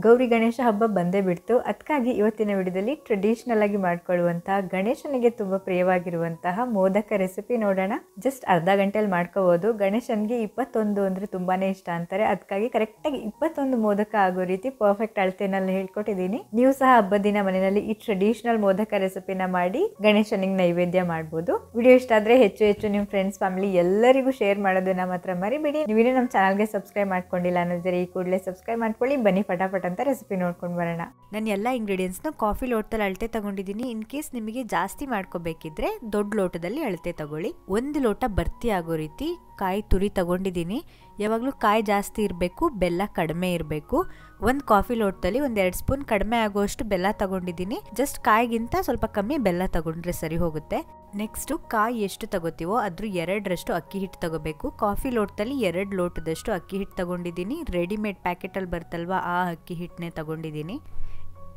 ಗೌರಿ ಗಣೇಶ ಹಬ್ಬ ಬಂದೇ ಬಿಡ್ತು. ಅದಕ್ಕಾಗಿ ಇವತ್ತಿನ ವಿಡಿಯೋದಲ್ಲಿ ಟ್ರೆಡಿಷನಲ್ ಆಗಿ ಮಾಡ್ಕೊಳ್ಳುವಂತಹ ಗಣೇಶನಿಗೆ ತುಂಬ ಪ್ರಿಯವಾಗಿರುವಂತಹ ಮೋದಕ ರೆಸಿಪಿ ನೋಡೋಣ. ಜಸ್ಟ್ ಅರ್ಧ ಗಂಟೆಯಲ್ಲಿ ಮಾಡ್ಕೋಬಹುದು. ಗಣೇಶನಿಗೆ 21 ಅಂದರೆ ತುಂಬಾನೇ ಇಷ್ಟ ಅಂತಾರೆ. ಅದಕ್ಕಾಗಿ ಕರೆಕ್ಟಾಗಿ 21 ಮೋದಕ ಆಗೋ ರೀತಿ ಪರ್ಫೆಕ್ಟ್ ಅಳತೆನಲ್ಲಿ ಹೇಳ್ಕೊಟ್ಟಿದ್ದೀನಿ. ನೀವು ಸಹ ಹಬ್ಬದ ದಿನ ಮನೆಯಲ್ಲಿ ಈ ಟ್ರೆಡಿಷನಲ್ ಮೋದಕ ರೆಸಿಪಿನ ಮಾಡಿ ಗಣೇಶನಿಗೆ ನೈವೇದ್ಯ ಮಾಡ್ಬೋದು. ವಿಡಿಯೋ ಇಷ್ಟ ಆದ್ರೆ ಹೆಚ್ಚು ನಿಮ್ಮ ಫ್ರೆಂಡ್ಸ್ ಫ್ಯಾಮಿಲಿ ಎಲ್ಲರಿಗೂ ಶೇರ್ ಮಾಡೋದನ್ನ ಮಾತ್ರ ಮರಿಬೇಡಿ. ನೀವೇನೇ ನಮ್ಮ ಚಾನಲ್ಗೆ ಸಬ್ಸ್ಕ್ರೈಬ್ ಮಾಡ್ಕೊಂಡಿಲ್ಲ ಅನ್ನೋದ್ರೆ ಈ ಕೂಡಲೇ ಸಬ್ಸ್ಕ್ರೈಬ್ ಮಾಡ್ಕೊಳ್ಳಿ. ಬನ್ನಿ ಫಟಾಫಟ್ ಅಂತ ರೆಸಿಪಿ ನೋಡ್ಕೊಂಡು ಬರೋಣ. ನಾನು ಎಲ್ಲ ಇಂಗ್ರೀಡಿಯೆಂಟ್ಸ್ನ ಕಾಫಿ ಲೋಟದಲ್ಲಿ ಅಳತೆ ತಗೊಂಡಿದ್ದೀನಿ. ಇನ್ ಕೇಸ್ ನಿಮಗೆ ಜಾಸ್ತಿ ಮಾಡ್ಕೋಬೇಕಿದ್ರೆ ದೊಡ್ಡ ಲೋಟದಲ್ಲಿ ಅಳತೆ ತಗೊಳ್ಳಿ. 1 ಲೋಟ ಬರ್ತಿ ಆಗೋ ರೀತಿ ಕಾಯಿ ತುರಿ ತಗೊಂಡಿದ್ದೀನಿ. ಯಾವಾಗಲೂ ಕಾಯಿ ಜಾಸ್ತಿ ಇರಬೇಕು, ಬೆಲ್ಲ ಕಡಿಮೆ ಇರಬೇಕು. 1 ಕಾಫಿ ಲೋಟದಲ್ಲಿ 1-2 ಸ್ಪೂನ್ ಕಡಿಮೆ ಆಗೋಷ್ಟು ಬೆಲ್ಲ ತಗೊಂಡಿದ್ದೀನಿ. ಜಸ್ಟ್ ಕಾಯಿಗಿಂತ ಸ್ವಲ್ಪ ಕಮ್ಮಿ ಬೆಲ್ಲ ತಗೊಂಡ್ರೆ ಸರಿ ಹೋಗುತ್ತೆ. ನೆಕ್ಸ್ಟು ಕಾಯಿ ಎಷ್ಟು ತಗೋತೀವೋ ಅದ್ರ 2ರಷ್ಟು ಅಕ್ಕಿ ಹಿಟ್ಟು ತಗೋಬೇಕು. ಕಾಫಿ ಲೋಟದಲ್ಲಿ 2 ಲೋಟದಷ್ಟು ಅಕ್ಕಿ ಹಿಟ್ಟು ತಗೊಂಡಿದ್ದೀನಿ. ರೆಡಿಮೇಡ್ ಪ್ಯಾಕೆಟಲ್ಲಿ ಬರ್ತಲ್ವಾ ಆ ಅಕ್ಕಿ ಹಿಟ್ಟನ್ನೇ ತಗೊಂಡಿದ್ದೀನಿ.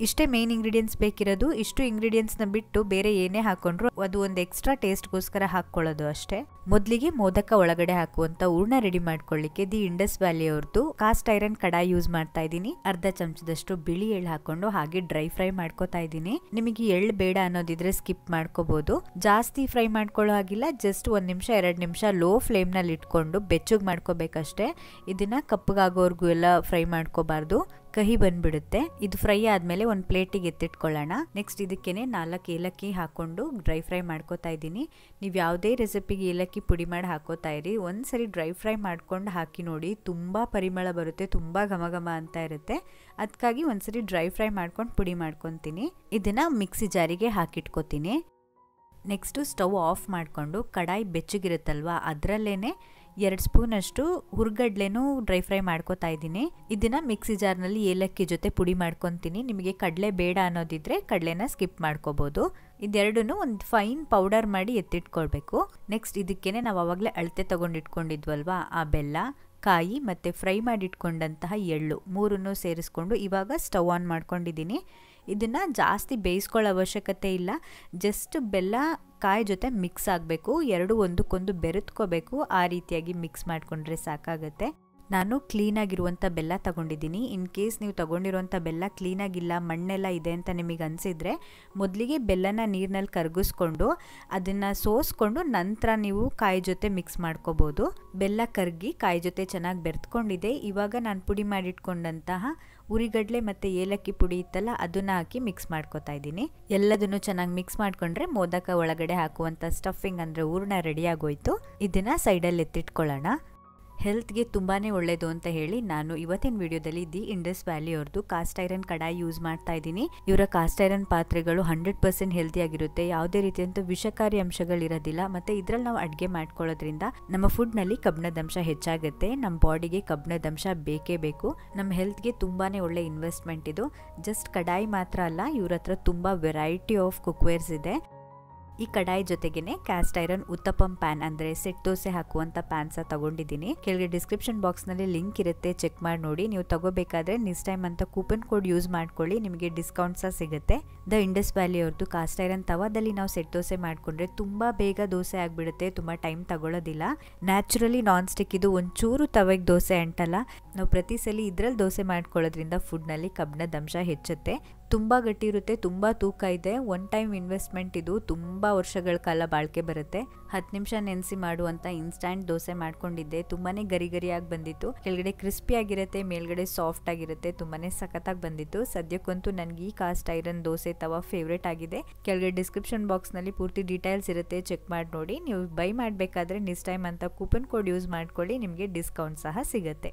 ಇಷ್ಟೇ ಮೇನ್ ಇಂಗ್ರೀಡಿಯೆಂಟ್ಸ್ ಬೇಕಿರೋದು. ಇಷ್ಟು ಇಂಗ್ರೀಡಿಯೆಂಟ್ಸ್ನ ಬಿಟ್ಟು ಬೇರೆ ಏನೇ ಹಾಕೊಂಡ್ರು ಅದು ಒಂದು ಎಕ್ಸ್ಟ್ರಾ ಟೇಸ್ಟ್ಗೋಸ್ಕರ ಹಾಕ್ಕೊಳ್ಳೋದು ಅಷ್ಟೇ. ಮೊದಲಿಗೆ ಮೋದಕ ಒಳಗಡೆ ಹಾಕುವಂತ ಹೂರ್ಣ ರೆಡಿ ಮಾಡ್ಕೊಳ್ಳಿಕ್ಕೆ ದಿ ಇಂಡಸ್ ವ್ಯಾಲಿ ಅವ್ರದ್ದು ಕಾಸ್ಟ್ ಐರನ್ ಕಡಾಯಿ ಯೂಸ್ ಮಾಡ್ತಾ ಇದ್ದೀನಿ. ಅರ್ಧ ಚಮಚದಷ್ಟು ಬಿಳಿ ಎಳ್ಳು ಹಾಕೊಂಡು ಹಾಗೆ ಡ್ರೈ ಫ್ರೈ ಮಾಡ್ಕೋತಾ ಇದ್ದೀನಿ. ನಿಮಗೆ ಎಳ್ಳು ಬೇಡ ಅನ್ನೋದಿದ್ರೆ ಸ್ಕಿಪ್ ಮಾಡ್ಕೋಬಹುದು. ಜಾಸ್ತಿ ಫ್ರೈ ಮಾಡ್ಕೊಳ್ಳೋ ಹಾಗಿಲ್ಲ. ಜಸ್ಟ್ 1 ನಿಮಿಷ 2 ನಿಮಿಷ ಲೋ ಫ್ಲೇಮ್ ನಲ್ಲಿ ಇಟ್ಕೊಂಡು ಬೆಚ್ಚಗ್ ಮಾಡ್ಕೋಬೇಕಷ್ಟೇ. ಇದನ್ನ ಕಪ್ಪಗಾಗೋರ್ಗು ಎಲ್ಲ ಫ್ರೈ ಮಾಡ್ಕೋಬಾರ್ದು, ಕಹಿ ಬಂದ್ಬಿಡುತ್ತೆ. ಇದು ಫ್ರೈ ಆದ್ಮೇಲೆ ಒಂದು ಪ್ಲೇಟಿಗೆ ಎತ್ತಿಟ್ಕೊಳ್ಳೋಣ. ನೆಕ್ಸ್ಟ್ ಇದಕ್ಕೇನೆ 4 ಏಲಕ್ಕಿ ಹಾಕೊಂಡು ಡ್ರೈ ಫ್ರೈ ಮಾಡ್ಕೋತಾ ಇದ್ದೀನಿ. ನೀವು ಯಾವುದೇ ರೆಸಿಪಿಗೆ ಏಲಕ್ಕಿ ಪುಡಿ ಮಾಡಿ ಹಾಕೋತಾ ಇರಿ. ಒಂದ್ಸರಿ ಡ್ರೈ ಫ್ರೈ ಮಾಡ್ಕೊಂಡು ಹಾಕಿ ನೋಡಿ, ತುಂಬಾ ಪರಿಮಳ ಬರುತ್ತೆ, ತುಂಬಾ ಘಮ ಘಮ ಅಂತ ಇರುತ್ತೆ. ಅದಕ್ಕಾಗಿ ಒಂದ್ಸರಿ ಡ್ರೈ ಫ್ರೈ ಮಾಡ್ಕೊಂಡು ಪುಡಿ ಮಾಡ್ಕೊತೀನಿ. ಇದನ್ನ ಮಿಕ್ಸಿ ಜಾರಿಗೆ ಹಾಕಿಟ್ಕೋತೀನಿ. ನೆಕ್ಸ್ಟು ಸ್ಟವ್ ಆಫ್ ಮಾಡಿಕೊಂಡು ಕಡಾಯಿ ಬೆಚ್ಚಗಿರುತ್ತಲ್ವಾ ಅದರಲ್ಲೇನೆ 2 ಸ್ಪೂನ್ ಅಷ್ಟು ಹುರ್ಗಡ್ಲೆನೂ ಡ್ರೈ ಫ್ರೈ ಮಾಡ್ಕೋತಾ ಇದ್ದೀನಿ. ಇದನ್ನ ಮಿಕ್ಸಿ ಜಾರ್ನಲ್ಲಿ ಏಲಕ್ಕಿ ಜೊತೆ ಪುಡಿ ಮಾಡ್ಕೊತೀನಿ. ನಿಮಗೆ ಕಡಲೆ ಬೇಡ ಅನ್ನೋದಿದ್ರೆ ಕಡಲೆನ ಸ್ಕಿಪ್ ಮಾಡ್ಕೋಬಹುದು. ಇದೆರಡನ್ನು ಒಂದು ಫೈನ್ ಪೌಡರ್ ಮಾಡಿ ಎತ್ತಿಟ್ಕೊಳ್ಬೇಕು. ನೆಕ್ಸ್ಟ್ ಇದಕ್ಕೇನೆ ನಾವು ಅವಾಗಲೇ ಅಳತೆ ತಗೊಂಡಿಟ್ಕೊಂಡಿದ್ವಲ್ವಾ ಆ ಬೆಲ್ಲ, ಕಾಯಿ ಮತ್ತು ಫ್ರೈ ಮಾಡಿಟ್ಕೊಂಡಂತಹ ಎಳ್ಳು 3ನ್ನು ಸೇರಿಸ್ಕೊಂಡು ಇವಾಗ ಸ್ಟವ್ ಆನ್ ಮಾಡ್ಕೊಂಡಿದ್ದೀನಿ. ಇದನ್ನು ಜಾಸ್ತಿ ಬೇಯಿಸ್ಕೊಳ್ಳೋ ಅವಶ್ಯಕತೆ ಇಲ್ಲ. ಜಸ್ಟ್ ಬೆಲ್ಲ ಕಾಯಿ ಜೊತೆ ಮಿಕ್ಸ್ ಆಗಬೇಕು. 2 ಒಂದಕ್ಕೊಂದು ಬೆರೆತ್ಕೋಬೇಕು. ಆ ರೀತಿಯಾಗಿ ಮಿಕ್ಸ್ ಮಾಡಿಕೊಂಡ್ರೆ ಸಾಕಾಗುತ್ತೆ. ನಾನು ಕ್ಲೀನಾಗಿರುವಂಥ ಬೆಲ್ಲ ತಗೊಂಡಿದ್ದೀನಿ. ಇನ್ ಕೇಸ್ ನೀವು ತಗೊಂಡಿರುವಂಥ ಬೆಲ್ಲ ಕ್ಲೀನಾಗಿಲ್ಲ, ಮಣ್ಣೆಲ್ಲ ಇದೆ ಅಂತ ನಿಮಗೆ ಅನಿಸಿದರೆ ಮೊದಲಿಗೆ ಬೆಲ್ಲನ ನೀರಿನಲ್ಲಿ ಕರಗಿಸ್ಕೊಂಡು ಅದನ್ನು ಸೋಸ್ಕೊಂಡು ನಂತರ ನೀವು ಕಾಯಿ ಜೊತೆ ಮಿಕ್ಸ್ ಮಾಡ್ಕೋಬೋದು. ಬೆಲ್ಲ ಕರಗಿ ಕಾಯಿ ಜೊತೆ ಚೆನ್ನಾಗಿ ಬೆರೆತ್ಕೊಂಡಿದೆ. ಇವಾಗ ನಾನು ಪುಡಿ ಮಾಡಿಟ್ಕೊಂಡಂತಹ ಉರಿಗಡ್ಲೆ ಮತ್ತು ಏಲಕ್ಕಿ ಪುಡಿ ಇತ್ತಲ್ಲ ಅದನ್ನು ಹಾಕಿ ಮಿಕ್ಸ್ ಮಾಡ್ಕೋತಾ ಇದ್ದೀನಿ. ಎಲ್ಲದನ್ನು ಚೆನ್ನಾಗಿ ಮಿಕ್ಸ್ ಮಾಡಿಕೊಂಡ್ರೆ ಮೋದಕ ಒಳಗಡೆ ಹಾಕುವಂಥ ಸ್ಟಫಿಂಗ್ ಅಂದರೆ ಹೂರ್ಣ ರೆಡಿ ಆಗೋಯ್ತು. ಇದನ್ನು ಸೈಡಲ್ಲಿ ಎತ್ತಿಟ್ಕೊಳ್ಳೋಣ. ಹೆಲ್ತ್ಗೆ ತುಂಬಾ ಒಳ್ಳೆಯದು ಅಂತ ಹೇಳಿ ನಾನು ಇವತ್ತಿನ ವಿಡಿಯೋದಲ್ಲಿ ದಿ ಇಂಡಸ್ ವ್ಯಾಲಿ ಅವ್ರದ್ದು ಕಾಸ್ಟ್ ಐರನ್ ಕಡಾಯಿ ಯೂಸ್ ಮಾಡ್ತಾ ಇದ್ದೀನಿ. ಇವರ ಕಾಸ್ಟ್ ಐರನ್ ಪಾತ್ರೆಗಳು 100% ಹೆಲ್ದಿಯಾಗಿರುತ್ತೆ. ಯಾವುದೇ ರೀತಿಯಂಥ ವಿಷಕಾರಿ ಅಂಶಗಳಿರೋದಿಲ್ಲ. ಮತ್ತು ಇದರಲ್ಲಿ ನಾವು ಅಡುಗೆ ಮಾಡ್ಕೊಳ್ಳೋದ್ರಿಂದ ನಮ್ಮ ಫುಡ್ನಲ್ಲಿ ಕಬ್ಬಿಣದಂಶ ಹೆಚ್ಚಾಗುತ್ತೆ. ನಮ್ಮ ಬಾಡಿಗೆ ಕಬ್ಬಿಣದಂಶ ಬೇಕೇ ಬೇಕು. ನಮ್ಮ ಹೆಲ್ತ್ಗೆ ತುಂಬಾ ಒಳ್ಳೆ ಇನ್ವೆಸ್ಟ್ಮೆಂಟ್ ಇದು. ಜಸ್ಟ್ ಕಡಾಯಿ ಮಾತ್ರ ಅಲ್ಲ, ಇವ್ರ ಹತ್ರ ತುಂಬ ವೆರೈಟಿ ಆಫ್ ಕುಕ್ವೇರ್ಸ್ ಇದೆ. ಈ ಕಡಾಯಿ ಜೊತೆಗೇನೆ ಕ್ಯಾಸ್ಟ್ ಐರನ್ ಉತ್ತಪಂ ಪ್ಯಾನ್ ಅಂದರೆ ಸೆಟ್ ದೋಸೆ ಹಾಕುವಂಥ ಪ್ಯಾನ್ ಸಹ ತಗೊಂಡಿದ್ದೀನಿ. ಕೆಳಗೆ ಡಿಸ್ಕ್ರಿಪ್ಷನ್ ಬಾಕ್ಸ್ನಲ್ಲಿ ಲಿಂಕ್ ಇರುತ್ತೆ, ಚೆಕ್ ಮಾಡಿ ನೋಡಿ. ನೀವು ತಗೋಬೇಕಾದ್ರೆ ನೆಕ್ಸ್ಟ್ ಟೈಮ್ ಅಂತ ಕೂಪನ್ ಕೋಡ್ ಯೂಸ್ ಮಾಡ್ಕೊಳ್ಳಿ, ನಿಮಗೆ ಡಿಸ್ಕೌಂಟ್ ಸಹ ಸಿಗುತ್ತೆ. ದ ಇಂಡಸ್ ವ್ಯಾಲಿ ಅವ್ರದ್ದು ಕಾಸ್ಟ್ ಐರನ್ ತವಾದಲ್ಲಿ ನಾವು ಸೆಟ್ ದೋಸೆ ಮಾಡಿಕೊಂಡ್ರೆ ತುಂಬ ಬೇಗ ದೋಸೆ ಆಗಿಬಿಡುತ್ತೆ, ತುಂಬ ಟೈಮ್ ತಗೊಳ್ಳೋದಿಲ್ಲ. ನ್ಯಾಚುರಲಿ ನಾನ್ ಸ್ಟಿಕ್ ಇದು, ಒಂಚೂರು ತವೆಗೆ ದೋಸೆ ಅಂಟಲ್ಲ. ನಾವು ಪ್ರತಿ ಸಲ ಇದರಲ್ಲಿ ದೋಸೆ ಮಾಡ್ಕೊಳ್ಳೋದ್ರಿಂದ ಫುಡ್ನಲ್ಲಿ ಕಬ್ಬಿಣದಂಶ ಹೆಚ್ಚುತ್ತೆ. ತುಂಬ ಗಟ್ಟಿ ಇರುತ್ತೆ, ತುಂಬ ತೂಕ ಇದೆ. 1 ಟೈಮ್ ಇನ್ವೆಸ್ಟ್ಮೆಂಟ್ ಇದು. ತುಂಬ ವರ್ಷಗಳ ಕಾಲ ಬಾಳಿಕೆ ಬರುತ್ತೆ. 10 ನಿಮಿಷ ನೆನೆಸಿ ಮಾಡುವಂಥ ಇನ್ಸ್ಟ್ಯಾಂಟ್ ದೋಸೆ ಮಾಡ್ಕೊಂಡಿದ್ದೆ. ತುಂಬಾ ಗರಿಯಾಗಿ ಬಂದಿತ್ತು. ಕೆಳಗಡೆ ಕ್ರಿಸ್ಪಿ ಆಗಿರುತ್ತೆ, ಮೇಲ್ಗಡೆ ಸಾಫ್ಟ್ ಆಗಿರುತ್ತೆ. ತುಂಬಾ ಸಖತ್ತಾಗಿ ಬಂದಿತ್ತು. ಸದ್ಯಕ್ಕಂತೂ ನನಗೆ ಈ ಕಾಸ್ಟ್ ಐರನ್ ದೋಸೆ ತವಾ ಫೇವ್ರೇಟ್ ಆಗಿದೆ. ಕೆಳಗಡೆ ಡಿಸ್ಕ್ರಿಪ್ಷನ್ ಬಾಕ್ಸ್ನಲ್ಲಿ ಪೂರ್ತಿ ಡೀಟೇಲ್ಸ್ ಇರುತ್ತೆ, ಚೆಕ್ ಮಾಡಿ ನೋಡಿ. ನೀವು ಬೈ ಮಾಡಬೇಕಾದ್ರೆ ನೆಕ್ಸ್ಟ್ ಟೈಮ್ ಅಂತ ಕೂಪನ್ ಕೋಡ್ ಯೂಸ್ ಮಾಡ್ಕೊಳ್ಳಿ, ನಿಮಗೆ ಡಿಸ್ಕೌಂಟ್ ಸಹ ಸಿಗುತ್ತೆ.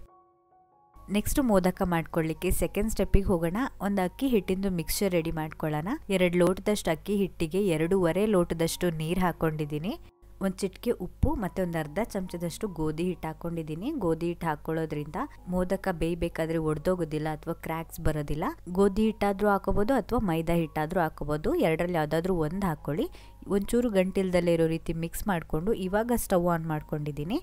ನೆಕ್ಸ್ಟ್ ಮೋದಕ ಮಾಡ್ಕೊಳ್ಳಿಕ್ಕೆ ಸೆಕೆಂಡ್ ಸ್ಟೆಪ್ಪಿಗೆ ಹೋಗೋಣ. ಒಂದು ಅಕ್ಕಿ ಹಿಟ್ಟಿಂದು ಮಿಕ್ಸ್ಚರ್ ರೆಡಿ ಮಾಡ್ಕೊಳ್ಳೋಣ. 2 ಲೋಟದಷ್ಟು ಅಕ್ಕಿ ಹಿಟ್ಟಿಗೆ 2.5 ಲೋಟದಷ್ಟು ನೀರು ಹಾಕೊಂಡಿದ್ದೀನಿ. 1 ಚಿಟಿಕೆ ಉಪ್ಪು ಮತ್ತು ಒಂದು ಅರ್ಧ ಚಮಚದಷ್ಟು ಗೋಧಿ ಹಿಟ್ಟು ಹಾಕೊಂಡಿದ್ದೀನಿ. ಗೋಧಿ ಹಿಟ್ಟು ಹಾಕೊಳ್ಳೋದ್ರಿಂದ ಮೋದಕ ಬೇಯಬೇಕಾದ್ರೆ ಒಡೆದೋಗೋದಿಲ್ಲ ಅಥವಾ ಕ್ರ್ಯಾಕ್ಸ್ ಬರೋದಿಲ್ಲ. ಗೋಧಿ ಹಿಟ್ಟಾದರೂ ಹಾಕೋಬೋದು ಅಥವಾ ಮೈದಾ ಹಿಟ್ಟಾದರೂ ಹಾಕೋಬೋದು. 2ರಲ್ಲಿ ಯಾವುದಾದ್ರೂ ಒಂದು ಹಾಕ್ಕೊಳ್ಳಿ. ಒಂಚೂರು ಗಂಟಿಲ್ದಲ್ಲೇ ಇರೋ ರೀತಿ ಮಿಕ್ಸ್ ಮಾಡಿಕೊಂಡು ಇವಾಗ ಸ್ಟವ್ ಆನ್ ಮಾಡ್ಕೊಂಡಿದ್ದೀನಿ.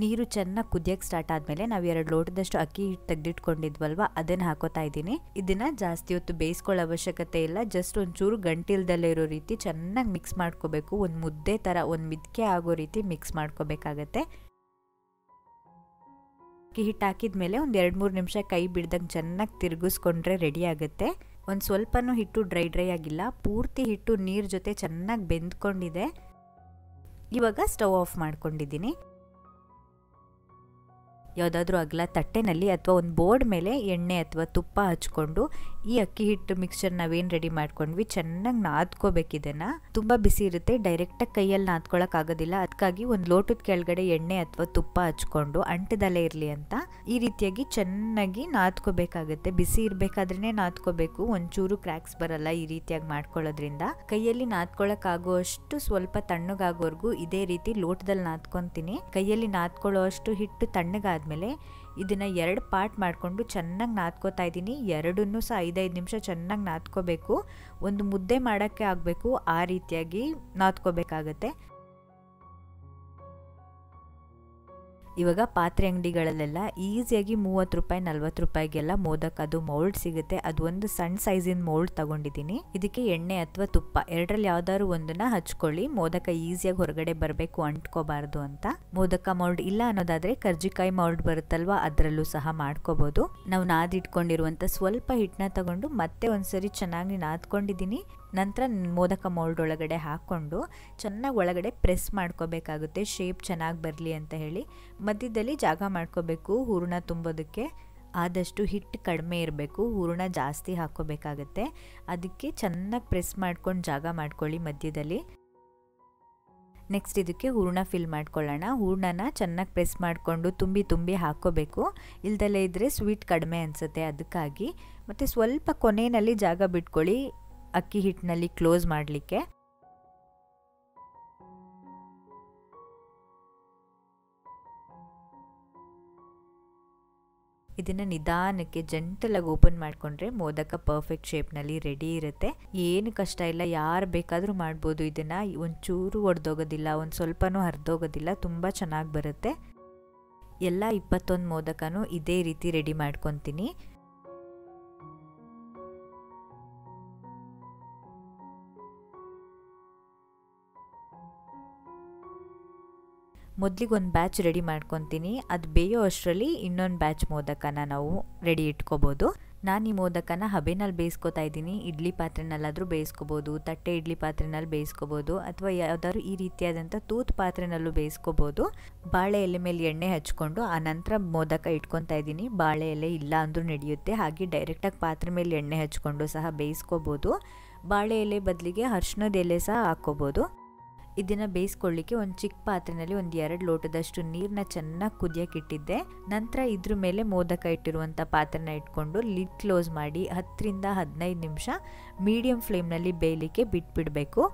ನೀರು ಚೆನ್ನಾಗಿ ಕುದಿಯಕ್ಕೆ ಸ್ಟಾರ್ಟ್ ಆದಮೇಲೆ ನಾವು 2 ಲೋಟದಷ್ಟು ಅಕ್ಕಿ ಹಿಟ್ಟು ತೆಗೆದಿಟ್ಕೊಂಡಿದ್ವಲ್ವ ಅದನ್ನು ಹಾಕೋತಾ ಇದ್ದೀನಿ. ಇದನ್ನು ಜಾಸ್ತಿ ಹೊತ್ತು ಬೇಯಿಸ್ಕೊಳ್ಳೋ ಅವಶ್ಯಕತೆ ಇಲ್ಲ. ಜಸ್ಟ್ ಒಂಚೂರು ಗಂಟಿಲ್ದಲ್ಲೇ ಇರೋ ರೀತಿ ಚೆನ್ನಾಗಿ ಮಿಕ್ಸ್ ಮಾಡ್ಕೋಬೇಕು. ಒಂದು ಮುದ್ದೆ ಥರ ಒಂದು ಮಿದ್ಕೆ ಆಗೋ ರೀತಿ ಮಿಕ್ಸ್ ಮಾಡ್ಕೋಬೇಕಾಗತ್ತೆ. ಅಕ್ಕಿ ಹಿಟ್ಟು ಹಾಕಿದ್ಮೇಲೆ ಒಂದು 2-3 ನಿಮಿಷ ಕೈ ಬಿಡ್ದಂಗೆ ಚೆನ್ನಾಗಿ ತಿರುಗಿಸ್ಕೊಂಡ್ರೆ ರೆಡಿ ಆಗುತ್ತೆ. ಒಂದು ಸ್ವಲ್ಪನೂ ಹಿಟ್ಟು ಡ್ರೈ ಆಗಿಲ್ಲ, ಪೂರ್ತಿ ಹಿಟ್ಟು ನೀರು ಜೊತೆ ಚೆನ್ನಾಗಿ ಬೆಂದ್ಕೊಂಡಿದೆ. ಇವಾಗ ಸ್ಟವ್ ಆಫ್ ಮಾಡ್ಕೊಂಡಿದ್ದೀನಿ. ಯಾವುದಾದ್ರೂ ಅಗಲ ತಟ್ಟೆನಲ್ಲಿ ಅಥವಾ ಒಂದು ಬೋರ್ಡ್ ಮೇಲೆ ಎಣ್ಣೆ ಅಥವಾ ತುಪ್ಪ ಹಚ್ಕೊಂಡು ಈ ಅಕ್ಕಿ ಹಿಟ್ಟು ಮಿಕ್ಸ್ಚರ್ ನಾವೇನು ರೆಡಿ ಮಾಡ್ಕೊಂಡ್ವಿ ಚೆನ್ನಾಗಿ ನಾದ್ಕೋಬೇಕು. ಇದನ್ನು ತುಂಬ ಬಿಸಿ ಇರುತ್ತೆ, ಡೈರೆಕ್ಟಾಗಿ ಕೈಯಲ್ಲಿ ನಾದ್ಕೊಳ್ಳೋಕ್ಕಾಗೋದಿಲ್ಲ. ಅದಕ್ಕಾಗಿ ಒಂದು ಲೋಟದ ಕೆಳಗಡೆ ಎಣ್ಣೆ ಅಥವಾ ತುಪ್ಪ ಹಚ್ಕೊಂಡು ಅಂಟದಲ್ಲೇ ಇರಲಿ ಅಂತ ಈ ರೀತಿಯಾಗಿ ಚೆನ್ನಾಗಿ ನಾದ್ಕೋಬೇಕಾಗುತ್ತೆ. ಬಿಸಿ ಇರಬೇಕಾದ್ರೇ ನಾದ್ಕೋಬೇಕು, ಒಂಚೂರು ಕ್ರ್ಯಾಕ್ಸ್ ಬರಲ್ಲ ಈ ರೀತಿಯಾಗಿ ಮಾಡ್ಕೊಳ್ಳೋದ್ರಿಂದ. ಕೈಯಲ್ಲಿ ನಾದ್ಕೊಳ್ಳೋಕ್ಕಾಗುವಷ್ಟು ಸ್ವಲ್ಪ ತಣ್ಣಗಾಗೋವರೆಗೂ ಇದೇ ರೀತಿ ಲೋಟದಲ್ಲಿ ನಾದ್ಕೊತೀನಿ. ಕೈಯಲ್ಲಿ ನಾದ್ಕೊಳ್ಳೋ ಅಷ್ಟು ಹಿಟ್ಟು ತಣ್ಣಗಾದ ಮೇಲೆ ಇದನ್ನ 2 ಪಾರ್ಟ್ ಮಾಡಿಕೊಂಡು ಚೆನ್ನಾಗಿ ನಾದ್ಕೋತಾ ಇದ್ದೀನಿ. ಎರಡನ್ನೂ ಸಹ 5-5 ನಿಮಿಷ ಚೆನ್ನಾಗಿ ನಾದ್ಕೋಬೇಕು. ಒಂದು ಮುದ್ದೆ ಮಾಡೋಕ್ಕೆ ಆಗಬೇಕು ಆ ರೀತಿಯಾಗಿ ನಾದ್ಕೋಬೇಕಾಗತ್ತೆ. ಇವಾಗ ಪಾತ್ರೆ ಅಂಗಡಿಗಳಲ್ಲೆಲ್ಲ ಈಸಿಯಾಗಿ 30 ರೂಪಾಯಿ 40 ರೂಪಾಯಿಗೆಲ್ಲ ಮೋದಕ ಅದು ಮೌಲ್ಡ್ ಸಿಗುತ್ತೆ. ಅದು ಒಂದು ಸಣ್ಣ ಸೈಜಿನ ಮೌಲ್ಡ್ ತಗೊಂಡಿದ್ದೀನಿ. ಇದಕ್ಕೆ ಎಣ್ಣೆ ಅಥವಾ ತುಪ್ಪ ಎರಡರಲ್ಲಿ ಯಾವ್ದಾದ್ರು ಒಂದನ್ನ ಹಚ್ಕೊಳ್ಳಿ. ಮೋದಕ ಈಸಿಯಾಗಿ ಹೊರಗಡೆ ಬರಬೇಕು, ಅಂಟ್ಕೋಬಾರ್ದು ಅಂತ. ಮೋದಕ ಮೌಲ್ಡ್ ಇಲ್ಲ ಅನ್ನೋದಾದ್ರೆ ಕರ್ಜಿಕಾಯಿ ಮೌಲ್ಡ್ ಬರುತ್ತಲ್ವಾ, ಅದರಲ್ಲೂ ಸಹ ಮಾಡ್ಕೋಬಹುದು. ನಾವು ನಾದಿಟ್ಕೊಂಡಿರುವಂತ ಸ್ವಲ್ಪ ಹಿಟ್ಟನ್ನ ತಗೊಂಡು ಮತ್ತೆ ಒಂದ್ಸರಿ ಚೆನ್ನಾಗಿ ನಾದ್ಕೊಂಡಿದ್ದೀನಿ. ನಂತರ ಮೋದಕ ಮೌಲ್ಡ್ ಒಳಗಡೆ ಹಾಕ್ಕೊಂಡು ಚೆನ್ನಾಗಿ ಒಳಗಡೆ ಪ್ರೆಸ್ ಮಾಡ್ಕೋಬೇಕಾಗುತ್ತೆ, ಶೇಪ್ ಚೆನ್ನಾಗಿ ಬರಲಿ ಅಂತ ಹೇಳಿ. ಮಧ್ಯದಲ್ಲಿ ಜಾಗ ಮಾಡ್ಕೋಬೇಕು ಹೂರಣ ತುಂಬೋದಕ್ಕೆ. ಆದಷ್ಟು ಹಿಟ್ಟು ಕಡಿಮೆ ಇರಬೇಕು, ಹೂರಣ ಜಾಸ್ತಿ ಹಾಕ್ಕೋಬೇಕಾಗತ್ತೆ. ಅದಕ್ಕೆ ಚೆನ್ನಾಗಿ ಪ್ರೆಸ್ ಮಾಡ್ಕೊಂಡು ಜಾಗ ಮಾಡ್ಕೊಳ್ಳಿ ಮಧ್ಯದಲ್ಲಿ. ನೆಕ್ಸ್ಟ್ ಇದಕ್ಕೆ ಹೂರಣ ಫಿಲ್ ಮಾಡ್ಕೊಳ್ಳೋಣ. ಹೂರಣನ ಚೆನ್ನಾಗಿ ಪ್ರೆಸ್ ಮಾಡಿಕೊಂಡು ತುಂಬಿ ಹಾಕ್ಕೋಬೇಕು. ಇಲ್ದಲೇ ಇದ್ದರೆ ಸ್ವೀಟ್ ಕಡಿಮೆ ಅನಿಸುತ್ತೆ, ಅದಕ್ಕಾಗಿ. ಮತ್ತು ಸ್ವಲ್ಪ ಕೊನೆಯಲ್ಲಿ ಜಾಗ ಬಿಟ್ಕೊಳ್ಳಿ ಅಕ್ಕಿ ಹಿಟ್ಟಿನಲ್ಲಿ ಕ್ಲೋಸ್ ಮಾಡಲಿಕ್ಕೆ. ಇದನ್ನು ನಿಧಾನಕ್ಕೆ ಜೆಂಟಲಾಗಿ ಓಪನ್ ಮಾಡಿಕೊಂಡ್ರೆ ಮೋದಕ ಪರ್ಫೆಕ್ಟ್ ಶೇಪ್ನಲ್ಲಿ ರೆಡಿ ಇರುತ್ತೆ. ಏನು ಕಷ್ಟ ಇಲ್ಲ, ಯಾರು ಬೇಕಾದರೂ ಮಾಡ್ಬೋದು. ಇದನ್ನು ಒಂಚೂರು ಒಡೆದೋಗೋದಿಲ್ಲ, ಒಂದು ಸ್ವಲ್ಪನೂ ಹರಿದೋಗೋದಿಲ್ಲ, ತುಂಬ ಚೆನ್ನಾಗಿ ಬರುತ್ತೆ. ಎಲ್ಲ 21 ಮೋದಕನೂ ಇದೇ ರೀತಿ ರೆಡಿ ಮಾಡ್ಕೊತೀನಿ. ಮೊದಲಿಗೆ ಒಂದು ಬ್ಯಾಚ್ ರೆಡಿ ಮಾಡ್ಕೊತೀನಿ. ಅದು ಬೇಯೋ ಅಷ್ಟರಲ್ಲಿ ಇನ್ನೊಂದು ಬ್ಯಾಚ್ ಮೋದಕನ ನಾವು ರೆಡಿ ಇಟ್ಕೋಬೋದು. ನಾನು ಈ ಮೋದಕನ ಹಬೆನಲ್ಲಿ ಬೇಯಿಸ್ಕೊತಾ ಇದ್ದೀನಿ. ಇಡ್ಲಿ ಪಾತ್ರೆನಲ್ಲಾದರೂ ಬೇಯಿಸ್ಕೋಬೋದು, ತಟ್ಟೆ ಇಡ್ಲಿ ಪಾತ್ರೆನಲ್ಲಿ ಬೇಯಿಸ್ಕೋಬೋದು, ಅಥವಾ ಯಾವುದಾದ್ರು ಈ ರೀತಿಯಾದಂಥ ತೂತ್ ಪಾತ್ರೆನಲ್ಲೂ ಬೇಯಿಸ್ಕೋಬೋದು. ಬಾಳೆ ಎಲೆ ಮೇಲೆ ಎಣ್ಣೆ ಹಚ್ಕೊಂಡು ಆನಂತರ ಮೋದಕ ಇಟ್ಕೊತಾ ಇದ್ದೀನಿ. ಬಾಳೆ ಎಲೆ ಇಲ್ಲ ಅಂದರೂ ನಡೆಯುತ್ತೆ, ಹಾಗೆ ಡೈರೆಕ್ಟಾಗಿ ಪಾತ್ರೆ ಮೇಲೆ ಎಣ್ಣೆ ಹಚ್ಕೊಂಡು ಸಹ ಬೇಯಿಸ್ಕೋಬೋದು. ಬಾಳೆ ಎಲೆ ಬದಲಿಗೆ ಅರಿಶಿಣದ ಎಲೆ ಸಹ ಹಾಕ್ಕೋಬೋದು. ಇದನ್ನು ಬೇಯಿಸ್ಕೊಳ್ಳಿಕ್ಕೆ ಒಂದು ಚಿಕ್ಕ ಪಾತ್ರೆಯಲ್ಲಿ ಒಂದು 2 ಲೋಟದಷ್ಟು ನೀರನ್ನ ಚೆನ್ನಾಗಿ ಕುದಿಯೋಕೆ ಇಟ್ಟಿದ್ದೆ. ನಂತರ ಇದ್ರ ಮೇಲೆ ಮೋದಕ ಇಟ್ಟಿರುವಂಥ ಪಾತ್ರೆನ ಇಟ್ಕೊಂಡು ಲಿಡ್ ಕ್ಲೋಸ್ ಮಾಡಿ 10ರಿಂದ 15 ನಿಮಿಷ ಮೀಡಿಯಂ ಫ್ಲೇಮ್ನಲ್ಲಿ ಬೇಯಲಿಕ್ಕೆ ಬಿಟ್ಬಿಡಬೇಕು.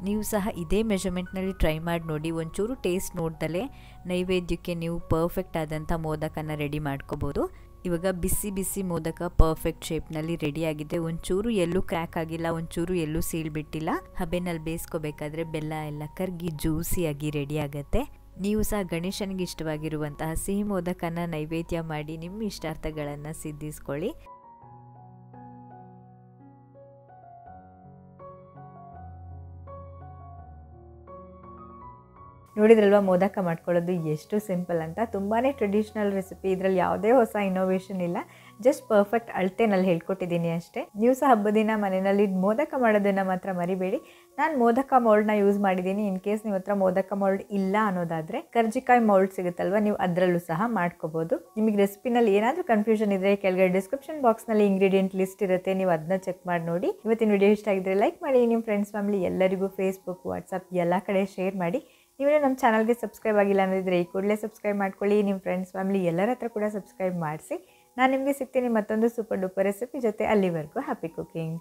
ನೀವು ಸಹ ಇದೇ ಮೆಷರ್ಮೆಂಟ್ನಲ್ಲಿ ಟ್ರೈ ಮಾಡಿ ನೋಡಿ. ಒಂಚೂರು ಟೇಸ್ಟ್ ನೋಡ್ದಲೇ ನೈವೇದ್ಯಕ್ಕೆ ನೀವು ಪರ್ಫೆಕ್ಟ್ ಆದಂಥ ಮೋದಕನ ರೆಡಿ ಮಾಡ್ಕೋಬೋದು. ಇವಾಗ ಬಿಸಿ ಬಿಸಿ ಮೋದಕ ಪರ್ಫೆಕ್ಟ್ ಶೇಪ್ನಲ್ಲಿ ರೆಡಿಯಾಗಿದೆ. ಒಂಚೂರು ಎಲ್ಲೂ ಕ್ರ್ಯಾಕ್ ಆಗಿಲ್ಲ, ಒಂಚೂರು ಎಲ್ಲೂ ಸೀಳ್ಬಿಟ್ಟಿಲ್ಲ. ಹಬೆನಲ್ಲಿ ಬೇಯಿಸ್ಕೋಬೇಕಾದ್ರೆ ಬೆಲ್ಲ ಎಲ್ಲ ಕರಗಿ ಜ್ಯೂಸಿಯಾಗಿ ರೆಡಿ ಆಗುತ್ತೆ. ನೀವು ಸಹ ಗಣೇಶನಿಗೆ ಇಷ್ಟವಾಗಿರುವಂತಹ ಸಿಹಿ ಮೋದಕನ ನೈವೇದ್ಯ ಮಾಡಿ ನಿಮ್ಮ ಇಷ್ಟಾರ್ಥಗಳನ್ನು ಸಿದ್ಧಿಸ್ಕೊಳ್ಳಿ. ನೋಡಿದ್ರಲ್ವ ಮೋದಕ ಮಾಡ್ಕೊಳ್ಳೋದು ಎಷ್ಟು ಸಿಂಪಲ್ ಅಂತ. ತುಂಬಾ ಟ್ರೆಡಿಷ್ನಲ್ ರೆಸಿಪಿ, ಇದರಲ್ಲಿ ಯಾವುದೇ ಹೊಸ ಇನೋವೇಷನ್ ಇಲ್ಲ, ಜಸ್ಟ್ ಪರ್ಫೆಕ್ಟ್ ಅಳತೆನಲ್ಲಿ ಹೇಳ್ಕೊಟ್ಟಿದ್ದೀನಿ ಅಷ್ಟೇ. ನೀವು ಸಹ ಹಬ್ಬದ ದಿನ ಮನೆಯಲ್ಲಿ ಮೋದಕ ಮಾಡೋದನ್ನು ಮಾತ್ರ ಮರಿಬೇಡಿ. ನಾನು ಮೋದಕ ಮೌಲ್ಡ್ನ ಯೂಸ್ ಮಾಡಿದ್ದೀನಿ. ಇನ್ ಕೇಸ್ ನೀವು ಹತ್ರ ಮೋದಕ ಮೌಲ್ಡ್ ಇಲ್ಲ ಅನ್ನೋದಾದರೆ ಕರ್ಜಿಕಾಯಿ ಮೌಲ್ಡ್ ಸಿಗುತ್ತಲ್ವ, ನೀವು ಅದರಲ್ಲೂ ಸಹ ಮಾಡ್ಕೋಬೋದು. ನಿಮಗೆ ರೆಸಿಪಿನಲ್ಲಿ ಏನಾದರೂ ಕನ್ಫ್ಯೂಷನ್ ಇದ್ದರೆ ಕೆಳಗಡೆ ಡಿಸ್ಕ್ರಿಪ್ಷನ್ ಬಾಕ್ಸ್ನಲ್ಲಿ ಇಂಗ್ರೀಡಿಯೆಂಟ್ ಲಿಸ್ಟ್ ಇರುತ್ತೆ, ನೀವು ಅದನ್ನ ಚೆಕ್ ಮಾಡಿ ನೋಡಿ. ಇವತ್ತಿನ ವಿಡಿಯೋ ಇಷ್ಟ ಆಗಿದ್ರೆ ಲೈಕ್ ಮಾಡಿ, ನಿಮ್ಮ ಫ್ರೆಂಡ್ಸ್ ಫ್ಯಾಮಿಲಿ ಎಲ್ಲರಿಗೂ ಫೇಸ್ಬುಕ್ ವಾಟ್ಸಪ್ ಎಲ್ಲ ಕಡೆ ಶೇರ್ ಮಾಡಿ. ನೀವು ನಮ್ಮ ಚಾನಲ್ಗೆ ಸಬ್ಸ್ಕ್ರೈಬ್ ಆಗಿಲ್ಲ ಅನ್ನೋದಿದ್ರೆ ಈ ಕೂಡಲೇ ಸಬ್ಸ್ಕ್ರೈಬ್ ಮಾಡ್ಕೊಳ್ಳಿ. ನಿಮ್ಮ ಫ್ರೆಂಡ್ಸ್ ಫ್ಯಾಮಿಲಿ ಎಲ್ಲರ ಹತ್ರ ಕೂಡ ಸಬ್ಸ್ಕ್ರೈಬ್ ಮಾಡಿಸಿ. ನಾನು ನಿಮಗೆ ಸಿಗ್ತೀನಿ ಮತ್ತೊಂದು ಸೂಪರ್ ಡೂಪರ್ ರೆಸಿಪಿ ಜೊತೆ. ಅಲ್ಲಿವರೆಗೂ ಹ್ಯಾಪಿ ಕುಕಿಂಗ್.